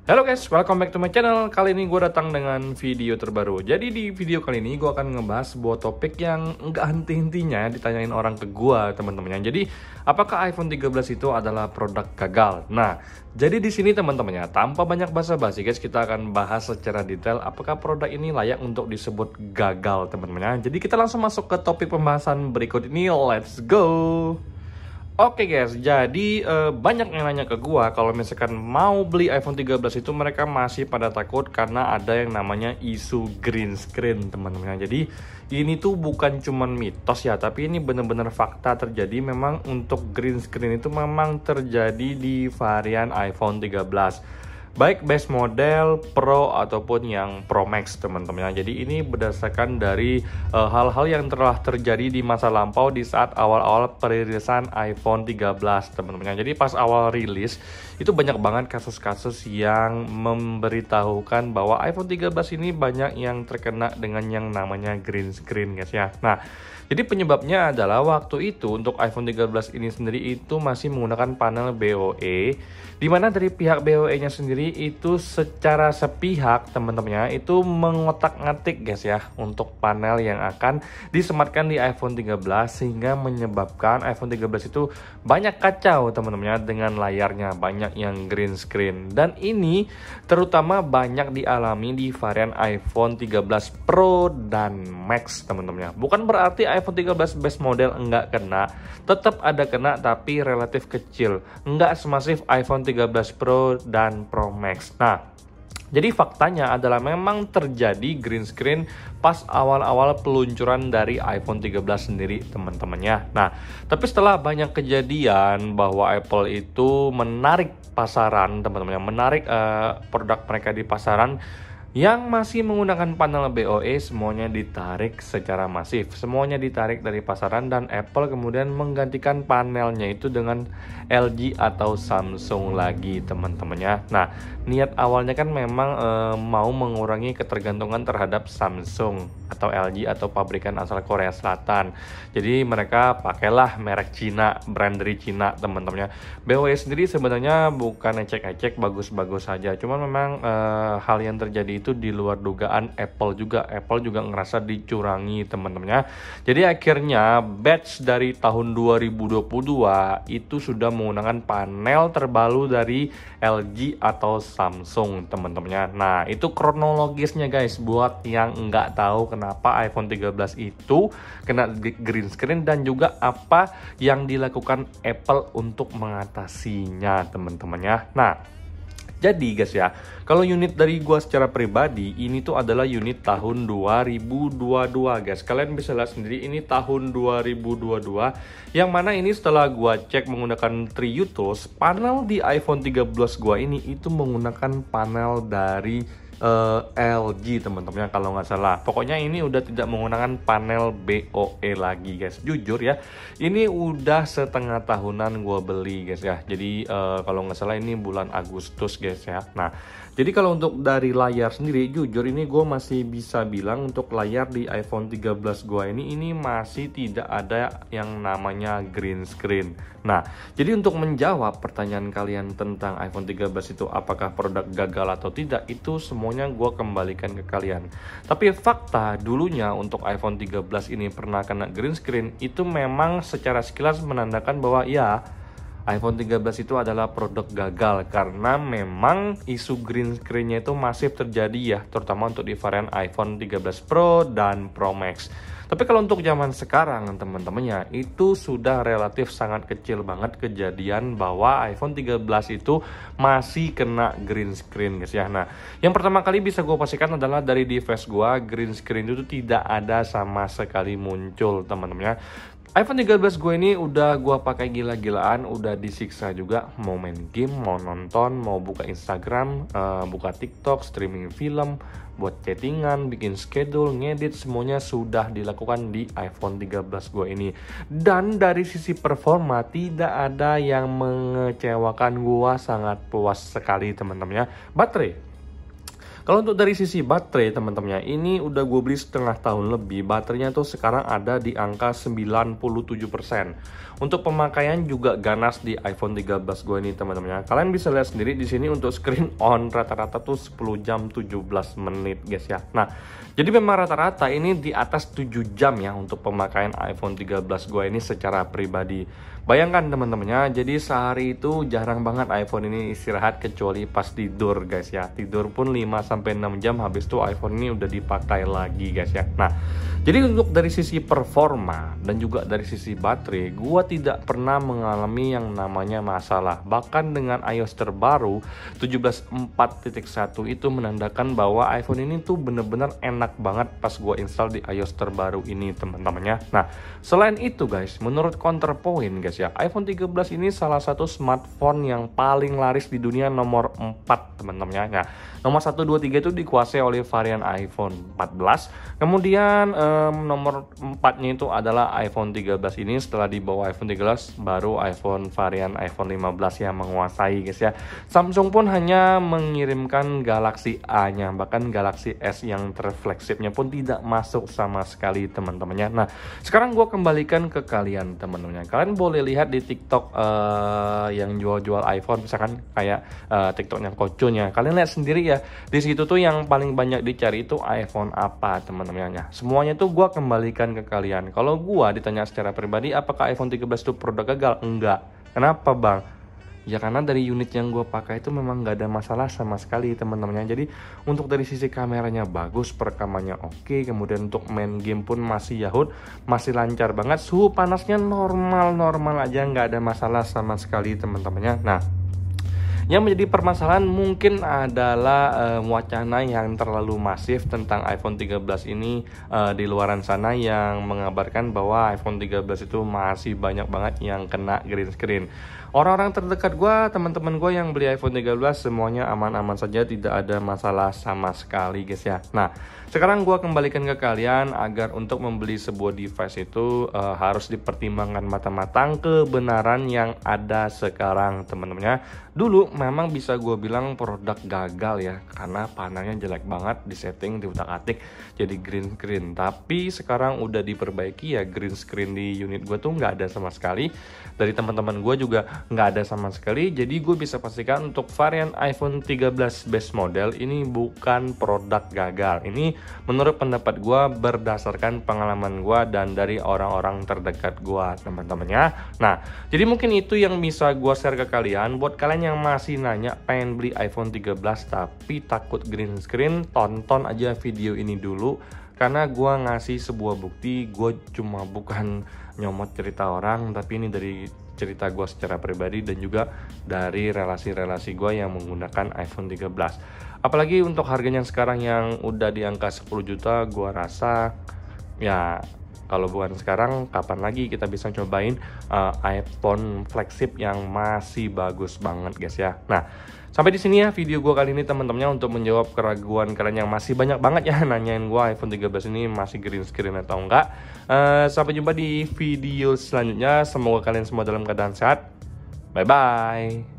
Halo guys, welcome back to my channel. Kali ini gue datang dengan video terbaru. Jadi di video kali ini gue akan ngebahas sebuah topik yang nggak henti-hentinya ditanyain orang ke gue, teman-temannya. Jadi, apakah iPhone 13 itu adalah produk gagal? Nah, jadi di sini teman-temannya, tanpa banyak basa-basi guys, kita akan bahas secara detail apakah produk ini layak untuk disebut gagal, teman-temannya. Jadi kita langsung masuk ke topik pembahasan berikut ini. Let's go! Oke guys, jadi banyak yang nanya ke gua kalau misalkan mau beli iPhone 13 itu mereka masih pada takut karena ada yang namanya isu green screen, teman-teman. Jadi ini tuh bukan cuman mitos ya, tapi ini bener-bener fakta terjadi. Memang untuk green screen itu memang terjadi di varian iPhone 13. Baik base model, Pro ataupun yang Pro Max, teman-teman. Jadi ini berdasarkan dari hal-hal yang telah terjadi di masa lampau di saat awal-awal perilisan iPhone 13, teman-teman. Jadi pas awal rilis itu banyak banget kasus-kasus yang memberitahukan bahwa iPhone 13 ini banyak yang terkena dengan yang namanya green screen, guys ya. Nah, jadi penyebabnya adalah waktu itu untuk iPhone 13 ini sendiri itu masih menggunakan panel BOE, di mana dari pihak BOE-nya sendiri itu secara sepihak, teman-temannya, itu mengotak-ngatik guys ya untuk panel yang akan disematkan di iPhone 13 sehingga menyebabkan iPhone 13 itu banyak kacau, teman-temannya, dengan layarnya banyak yang green screen. Dan ini terutama banyak dialami di varian iPhone 13 Pro dan Max, teman-temannya. Bukan berarti iPhone 13 base model enggak kena, tetap ada kena tapi relatif kecil, enggak semasif iPhone 13 Pro dan Pro Max. Nah, jadi faktanya adalah memang terjadi green screen pas awal-awal peluncuran dari iPhone 13 sendiri, teman-temannya. Nah, tapi setelah banyak kejadian bahwa Apple itu menarik pasaran, teman-temannya, menarik produk mereka di pasaran, yang masih menggunakan panel BOE semuanya ditarik secara masif. Semuanya ditarik dari pasaran dan Apple kemudian menggantikan panelnya itu dengan LG atau Samsung lagi, teman-temannya. Nah, niat awalnya kan memang mau mengurangi ketergantungan terhadap Samsung atau LG atau pabrikan asal Korea Selatan. Jadi mereka pakailah merek Cina, brand dari Cina, teman-temannya. BOE sendiri sebenarnya bukan ecek-ecek, bagus-bagus saja. Cuman memang hal yang terjadi itu di luar dugaan Apple juga. Apple juga ngerasa dicurangi, teman-temannya. Jadi akhirnya batch dari tahun 2022 itu sudah menggunakan panel terbaru dari LG atau Samsung, teman-temannya. Nah, itu kronologisnya guys, buat yang nggak tahu kenapa iPhone 13 itu kena green screen dan juga apa yang dilakukan Apple untuk mengatasinya, teman-temannya. Nah, jadi guys ya, kalau unit dari gua secara pribadi, ini tuh adalah unit tahun 2022 guys. Kalian bisa lihat sendiri ini tahun 2022, yang mana ini setelah gua cek menggunakan TrueTools, panel di iPhone 13 gua ini itu menggunakan panel dari LG, teman-teman, kalau nggak salah. Pokoknya ini udah tidak menggunakan panel BOE lagi guys. Jujur ya, ini udah setengah tahunan gue beli guys ya. Jadi kalau nggak salah ini bulan Agustus guys ya. Nah, jadi kalau untuk dari layar sendiri, jujur ini gue masih bisa bilang untuk layar di iPhone 13 gue ini masih tidak ada yang namanya green screen. Nah, jadi untuk menjawab pertanyaan kalian tentang iPhone 13 itu apakah produk gagal atau tidak, itu semuanya gue kembalikan ke kalian. Tapi fakta dulunya untuk iPhone 13 ini pernah kena green screen, itu memang secara sekilas menandakan bahwa ya, iPhone 13 itu adalah produk gagal karena memang isu green screen-nya itu masih terjadi ya, terutama untuk di varian iPhone 13 Pro dan Pro Max. Tapi kalau untuk zaman sekarang, teman-temannya, itu sudah relatif sangat kecil banget kejadian bahwa iPhone 13 itu masih kena green screen guys ya. Nah, yang pertama kali bisa gue pastikan adalah dari device gue, green screen itu tidak ada sama sekali muncul, teman-temannya. iPhone 13 gue ini udah gue pakai gila-gilaan, udah disiksa juga, mau main game, mau nonton, mau buka Instagram, buka TikTok, streaming film, buat chattingan, bikin schedule, ngedit, semuanya sudah dilakukan di iPhone 13 gue ini. Dan dari sisi performa tidak ada yang mengecewakan, gue sangat puas sekali, teman-teman ya. Kalau untuk dari sisi baterai teman-teman ya, ini udah gue beli setengah tahun lebih. Baterainya tuh sekarang ada di angka 97%. Untuk pemakaian juga ganas di iPhone 13 gue ini teman-teman ya. Kalian bisa lihat sendiri di sini untuk screen on rata-rata tuh 10 jam 17 menit guys ya. Nah, jadi memang rata-rata ini di atas 7 jam ya untuk pemakaian iPhone 13 gue ini secara pribadi. Bayangkan teman-teman ya, jadi sehari itu jarang banget iPhone ini istirahat kecuali pas tidur guys ya. Tidur pun 5-6 jam, habis itu iPhone ini udah dipakai lagi guys ya. Nah, jadi untuk dari sisi performa dan juga dari sisi baterai, gua tidak pernah mengalami yang namanya masalah. Bahkan dengan iOS terbaru 17.4.1 itu menandakan bahwa iPhone ini tuh bener-bener enak banget pas gua install di iOS terbaru ini teman-teman ya. Nah, selain itu guys, menurut Counterpoint guys ya, iPhone 13 ini salah satu smartphone yang paling laris di dunia nomor 4 teman-teman ya. Nah, nomor 1, 2, 3 itu dikuasai oleh varian iPhone 14. Kemudian nomor 4-nya itu adalah iPhone 13 ini. Setelah di bawah iPhone 13 baru varian iPhone 15 yang menguasai guys ya. Samsung pun hanya mengirimkan Galaxy A-nya, bahkan Galaxy S yang terflagshipnya pun tidak masuk sama sekali teman-temannya. Nah, sekarang gue kembalikan ke kalian teman-teman. Kalian boleh lihat di TikTok yang jual-jual iPhone, misalkan kayak TikToknya Koconya. Kalian lihat sendiri ya, di situ tuh yang paling banyak dicari itu iPhone apa teman-teman. Semuanya tuh gue kembalikan ke kalian. Kalau gue ditanya secara pribadi, apakah iPhone 13 itu produk gagal? Enggak. Kenapa bang? Ya karena dari unit yang gue pakai itu memang nggak ada masalah sama sekali teman-temannya. Jadi untuk dari sisi kameranya bagus, perekamannya oke, kemudian untuk main game pun masih Yahoo, masih lancar banget. Suhu panasnya normal aja, nggak ada masalah sama sekali teman-temannya. Nah, yang menjadi permasalahan mungkin adalah wacana yang terlalu masif tentang iPhone 13 ini di luaran sana yang mengabarkan bahwa iPhone 13 itu masih banyak banget yang kena green screen. Orang-orang terdekat gue, teman-teman gue yang beli iPhone 13 semuanya aman-aman saja, tidak ada masalah sama sekali guys ya. Nah, sekarang gue kembalikan ke kalian agar untuk membeli sebuah device itu harus dipertimbangkan matang-matang kebenaran yang ada sekarang teman-temannya. Dulu memang bisa gue bilang produk gagal ya, karena panelnya jelek banget, di setting diutak-atik jadi green screen. Tapi sekarang udah diperbaiki ya, green screen di unit gue tuh nggak ada sama sekali. Dari teman-teman gue juga nggak ada sama sekali. Jadi gue bisa pastikan untuk varian iPhone 13 base model ini bukan produk gagal. Ini menurut pendapat gue berdasarkan pengalaman gue dan dari orang-orang terdekat gue teman-temannya. Nah, jadi mungkin itu yang bisa gue share ke kalian. Buat kalian yang masih nanya pengen beli iPhone 13 tapi takut green screen, tonton aja video ini dulu. Karena gue ngasih sebuah bukti, gue cuma bukan nyomot cerita orang, tapi ini dari cerita gue secara pribadi dan juga dari relasi-relasi gue yang menggunakan iPhone 13. Apalagi untuk harganya sekarang yang udah di angka 10 juta, gue rasa ya kalau bukan sekarang, kapan lagi kita bisa cobain iPhone flagship yang masih bagus banget guys ya. Nah, sampai di sini ya video gue kali ini teman-temannya, untuk menjawab keraguan kalian yang masih banyak banget ya nanyain gue iPhone 13 ini masih green screen atau enggak. Sampai jumpa di video selanjutnya. Semoga kalian semua dalam keadaan sehat. Bye bye.